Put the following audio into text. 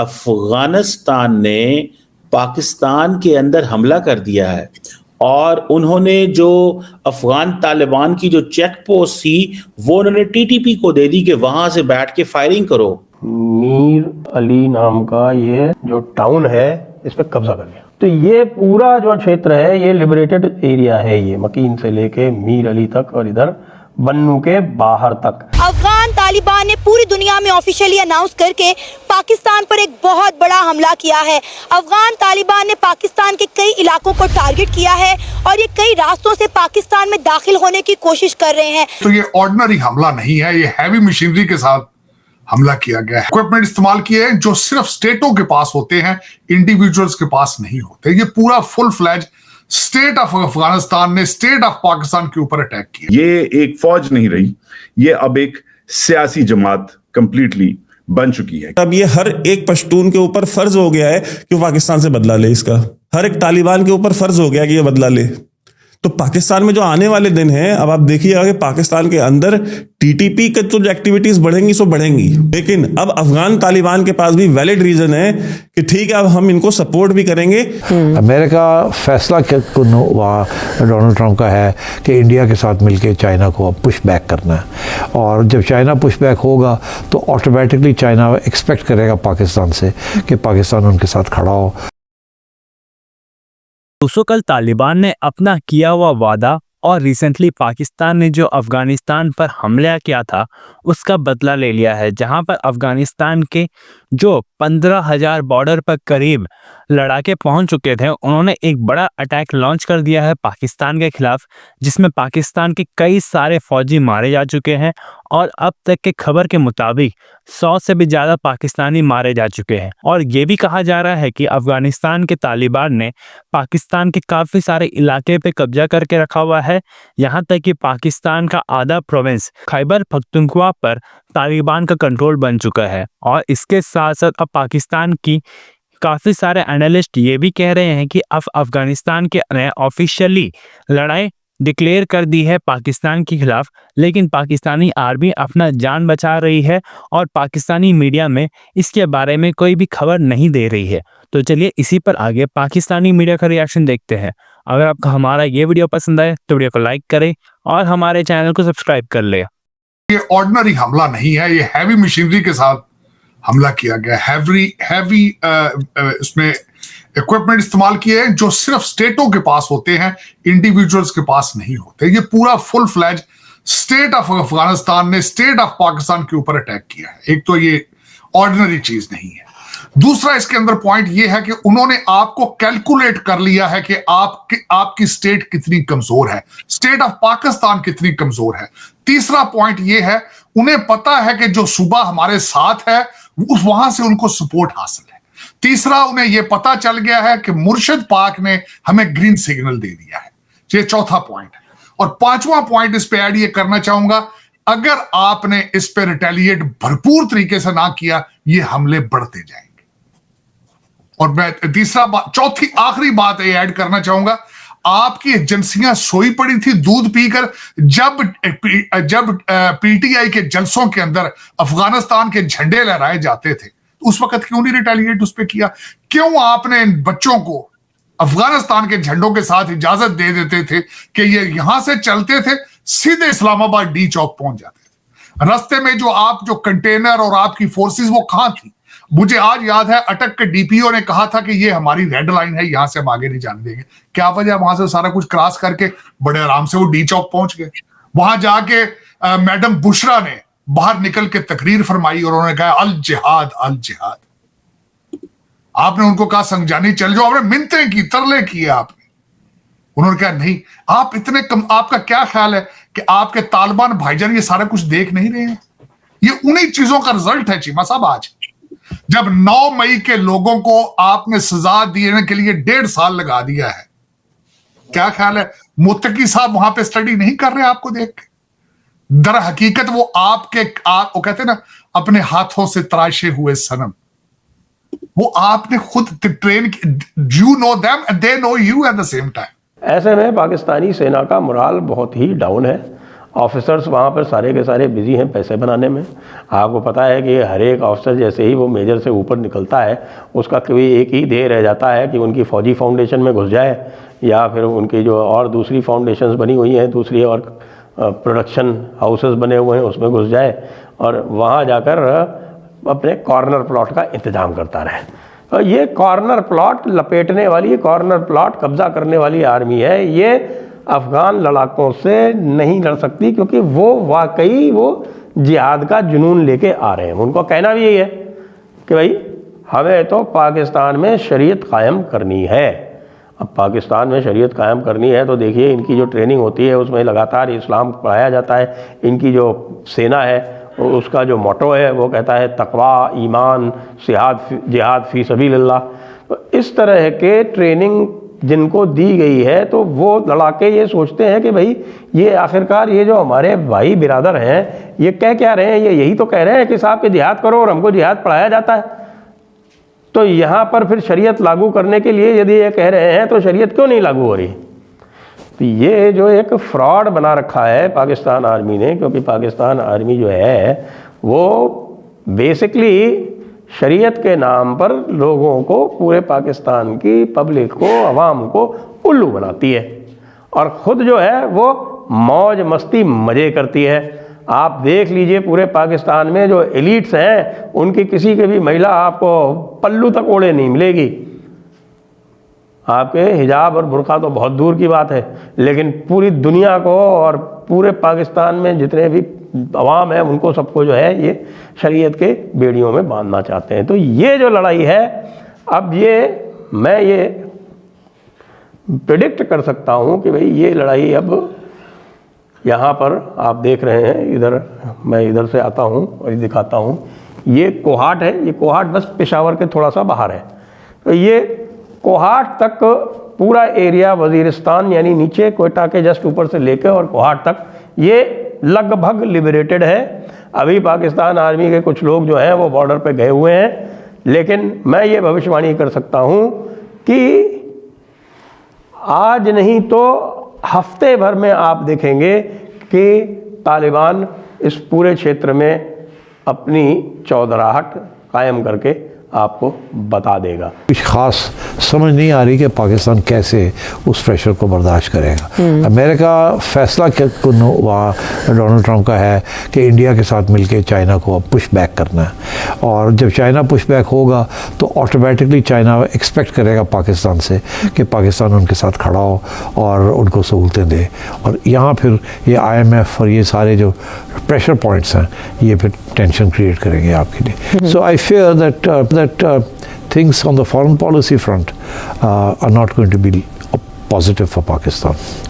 अफगानिस्तान ने पाकिस्तान के अंदर हमला कर दिया है और उन्होंने जो अफगान तालिबान की जो चेक पोस्ट थी वो उन्होंने टीटीपी को दे दी कि वहां से बैठ के फायरिंग करो। मीर अली नाम का ये जो टाउन है इस पर कब्जा कर लिया। तो ये पूरा जो क्षेत्र है ये लिबरेटेड एरिया है, ये मकीन से लेके मीर अली तक और इधर बन्नू के बाहर तक। अफगान तालिबान ने पूरी दुनिया में ऑफिशियली अनाउंस करके पाकिस्तान पर एक बहुत बड़ा हमला किया है। अफगान तालिबान ने पाकिस्तान के कई इलाकों को टारगेट किया है और ये कई रास्तों से पाकिस्तान में दाखिल होने की कोशिश कर रहे हैं। तो ये ऑर्डिनरी हमला नहीं है, ये हैवी मशीनरी के साथ हमला किया गया है। इक्विपमेंट इस्तेमाल किए हैं जो सिर्फ स्टेटों के पास होते हैं, इंडिविजुअल्स के पास नहीं होते। ये पूरा full fledge state of Afghanistan ने स्टेट ऑफ पाकिस्तान के ऊपर अटैक किया। ये एक फौज नहीं रही, ये अब एक सियासी जमात कंप्लीटली बन चुकी है। अब ये हर एक पश्तून के ऊपर फर्ज हो गया है कि वो पाकिस्तान से बदला ले। इसका हर एक तालिबान के ऊपर फर्ज हो गया कि ये बदला ले। तो पाकिस्तान में जो आने वाले दिन हैं, अब आप देखिएगा कि पाकिस्तान के अंदर टीटीपी के तो जो एक्टिविटीज बढ़ेंगी सो बढ़ेंगी, लेकिन अब अफगान तालिबान के पास भी वैलिड रीजन है कि ठीक है अब हम इनको सपोर्ट भी करेंगे। अमेरिका फैसला डोनाल्ड ट्रंप का है कि इंडिया के साथ मिलकर चाइना को अब पुश बैक करना है, और जब चाइना पुश बैक होगा तो ऑटोमेटिकली चाइना एक्सपेक्ट करेगा पाकिस्तान से कि पाकिस्तान उनके साथ खड़ा हो। दोस्तों, कल तालिबान ने अपना किया हुआ वादा और रिसेंटली पाकिस्तान ने जो अफगानिस्तान पर हमला किया था उसका बदला ले लिया है, जहां पर अफगानिस्तान के जो 15,000 बॉर्डर पर करीब लड़ाके पहुंच चुके थे, उन्होंने एक बड़ा अटैक लॉन्च कर दिया है पाकिस्तान के खिलाफ, जिसमें पाकिस्तान के कई सारे फौजी मारे जा चुके हैं और अब तक के खबर के मुताबिक 100 से भी ज़्यादा पाकिस्तानी मारे जा चुके हैं। और ये भी कहा जा रहा है कि अफगानिस्तान के तालिबान ने पाकिस्तान के काफ़ी सारे इलाके पे कब्जा करके रखा हुआ है, यहाँ तक कि पाकिस्तान का आधा प्रोविंस खैबर पख्तूनख्वा पर तालिबान का कंट्रोल बन चुका है। और इसके साथ साथ अब पाकिस्तान की काफ़ी सारे एनालिस्ट ये भी कह रहे हैं कि अब अफगानिस्तान के ने ऑफिशियली लड़ाई डिक्लेयर कर दी है पाकिस्तान के खिलाफ, लेकिन पाकिस्तानी आर्मी अपना जान बचा रही है और पाकिस्तानी मीडिया में इसके बारे में कोई भी खबर नहीं दे रही है। तो चलिए इसी पर आगे पाकिस्तानी मीडिया का रिएक्शन देखते हैं। अगर आपको हमारा ये वीडियो पसंद आए तो वीडियो को लाइक करें और हमारे चैनल को सब्सक्राइब कर ले। ये ऑर्डिनरी हमला नहीं है, ये हैवी मशीनरी के साथ हमला किया गया। हैवी इसमें इक्विपमेंट इस्तेमाल किए हैं जो सिर्फ स्टेटों के पास होते हैं, इंडिविजुअल्स के पास नहीं होते। ये पूरा full fledge state of Afghanistan ने स्टेट ऑफ पाकिस्तान के ऊपर अटैक किया है। एक तो ये ऑर्डिनरी चीज नहीं है। दूसरा इसके अंदर पॉइंट ये है कि उन्होंने आपको कैलकुलेट कर लिया है कि आपकी स्टेट कितनी कमजोर है, स्टेट ऑफ पाकिस्तान कितनी कमजोर है। तीसरा पॉइंट ये है, उन्हें पता है कि जो सूबा हमारे साथ है वहां से उनको सपोर्ट हासिल है। तीसरा, उन्हें यह पता चल गया है कि मुर्शिद पाक ने हमें ग्रीन सिग्नल दे दिया है। ये चौथा पॉइंट है। और पांचवा पॉइंट इस पे ऐड ये करना चाहूंगा, अगर आपने इस पे रिटेलिएट भरपूर तरीके से ना किया, ये हमले बढ़ते जाएंगे। और मैं चौथी आखिरी बात ये ऐड करना चाहूंगा, आपकी एजेंसियां सोई पड़ी थी दूध पीकर जब पीटीआई के जलसों के अंदर अफगानिस्तान के झंडे लहराए जाते थे, तो उस वक्त क्यों नहीं रिटेलिएट उस पर किया? क्यों आपने इन बच्चों को अफगानिस्तान के झंडों के साथ इजाजत दे देते थे कि ये यहां से चलते थे सीधे इस्लामाबाद डी चौक पहुंच जाते थे? रास्ते में जो कंटेनर और आपकी फोर्सेस वो कहां थी? मुझे आज याद है अटक के डीपीओ ने कहा था कि ये हमारी रेड लाइन है, यहां से हम आगे नहीं जाने देंगे। क्या वजह? वहां से सारा कुछ क्रॉस करके बड़े आराम से वो डी चौक पहुंच गए। वहां जाके मैडम बुशरा ने बाहर निकल के तकरीर फरमाई और उन्होंने कहा अल जिहाद अल जिहाद। आपने उनको कहा संगजानी चल जाओ, आपने मिन्नतें की, तरले किए आपने। उन्होंने कहा नहीं। आप इतने कम, आपका क्या ख्याल है कि आपके तालिबान भाईजान ये सारा कुछ देख नहीं रहे हैं? ये उन्हीं चीजों का रिजल्ट है चीमा साहब। आज जब 9 मई के लोगों को आपने सजा देने के लिए 1.5 साल लगा दिया है, क्या ख्याल है मुत्तकी साहब वहां पे स्टडी नहीं कर रहे आपको देख के? दर हकीकत वो वो कहते ना, अपने हाथों से तराशे हुए सनम, वो आपने खुद train, you know them and they know you at the same time. ऐसे में पाकिस्तानी सेना का मोराल बहुत ही डाउन है। ऑफिसर्स वहाँ पर सारे के सारे बिजी हैं पैसे बनाने में। आपको पता है कि हर एक ऑफिसर जैसे ही वो मेजर से ऊपर निकलता है, उसका कोई एक ही ध्येय रह जाता है कि उनकी फौजी फाउंडेशन में घुस जाए, या फिर उनकी जो और दूसरी फाउंडेशंस बनी हुई हैं, दूसरी और प्रोडक्शन हाउसेस बने हुए हैं, उसमें घुस जाए और वहाँ जाकर अपने कॉर्नर प्लॉट का इंतज़ाम करता रहे। और ये कॉर्नर प्लॉट लपेटने वाली, कॉर्नर प्लॉट कब्जा करने वाली आर्मी है। ये अफ़गान लड़ाकों से नहीं लड़ सकती, क्योंकि वो वाकई वो जिहाद का जुनून लेके आ रहे हैं। उनको कहना भी यही है कि भाई हमें तो पाकिस्तान में शरीयत कायम करनी है। अब पाकिस्तान में शरीयत कायम करनी है तो देखिए इनकी जो ट्रेनिंग होती है उसमें लगातार इस्लाम पढ़ाया जाता है। इनकी जो सेना है उसका जो मोटो है वो कहता है तकवा, ईमान, जिहाद फी सबीलिल्लाह। तो इस तरह के ट्रेनिंग जिनको दी गई है तो वो लड़ाके ये सोचते हैं कि भाई ये आखिरकार ये जो हमारे भाई बिरादर हैं ये कह क्या रहे हैं, ये यही तो कह रहे हैं कि साहब कि जिहाद करो और हमको जिहाद पढ़ाया जाता है। तो यहाँ पर फिर शरीयत लागू करने के लिए यदि ये कह रहे हैं तो शरीयत क्यों नहीं लागू हो रही? तो ये जो एक फ्रॉड बना रखा है पाकिस्तान आर्मी ने, क्योंकि पाकिस्तान आर्मी जो है वो बेसिकली शरीयत के नाम पर लोगों को, पूरे पाकिस्तान की पब्लिक को, अवाम को उल्लू बनाती है और ख़ुद जो है वो मौज मस्ती मज़े करती है। आप देख लीजिए पूरे पाकिस्तान में जो एलिट्स हैं उनकी किसी के भी महिला आपको पल्लू तक ओढ़े नहीं मिलेगी। आपके हिजाब और बुर्का तो बहुत दूर की बात है, लेकिन पूरी दुनिया को और पूरे पाकिस्तान में जितने भी अवाम है उनको सबको जो है ये शरीयत के बेड़ियों में बांधना चाहते हैं। तो ये जो लड़ाई है, अब ये मैं ये प्रेडिक्ट कर सकता हूँ कि भाई ये लड़ाई अब यहाँ पर आप देख रहे हैं, इधर मैं इधर से आता हूँ और दिखाता हूँ, ये कोहाट है। ये कोहाट बस पेशावर के थोड़ा सा बाहर है। तो ये कोहाट तक पूरा एरिया वजीरिस्तान यानी नीचे कोयटा के जस्ट ऊपर से लेकर और कोहाट तक ये लगभग लिबरेटेड है। अभी पाकिस्तान आर्मी के कुछ लोग जो हैं वो बॉर्डर पे गए हुए हैं, लेकिन मैं ये भविष्यवाणी कर सकता हूँ कि आज नहीं तो हफ्ते भर में आप देखेंगे कि तालिबान इस पूरे क्षेत्र में अपनी चौधराहट कायम करके आपको बता देगा। कुछ खास समझ नहीं आ रही कि पाकिस्तान कैसे उस प्रेशर को बर्दाश्त करेगा। अमेरिका फैसला डोनाल्ड ट्रंप का है कि इंडिया के साथ मिलकर चाइना को अब पुश बैक करना है, और जब चाइना पुश बैक होगा तो ऑटोमेटिकली चाइना एक्सपेक्ट करेगा पाकिस्तान से कि पाकिस्तान उनके साथ खड़ा हो और उनको सहूलतें दे, और यहाँ फिर ये IMF और ये सारे जो प्रेशर पॉइंट्स हैं ये फिर टेंशन क्रिएट करेंगे आपके लिए। सो आई fear that things on the foreign policy front are not going to be positive for Pakistan.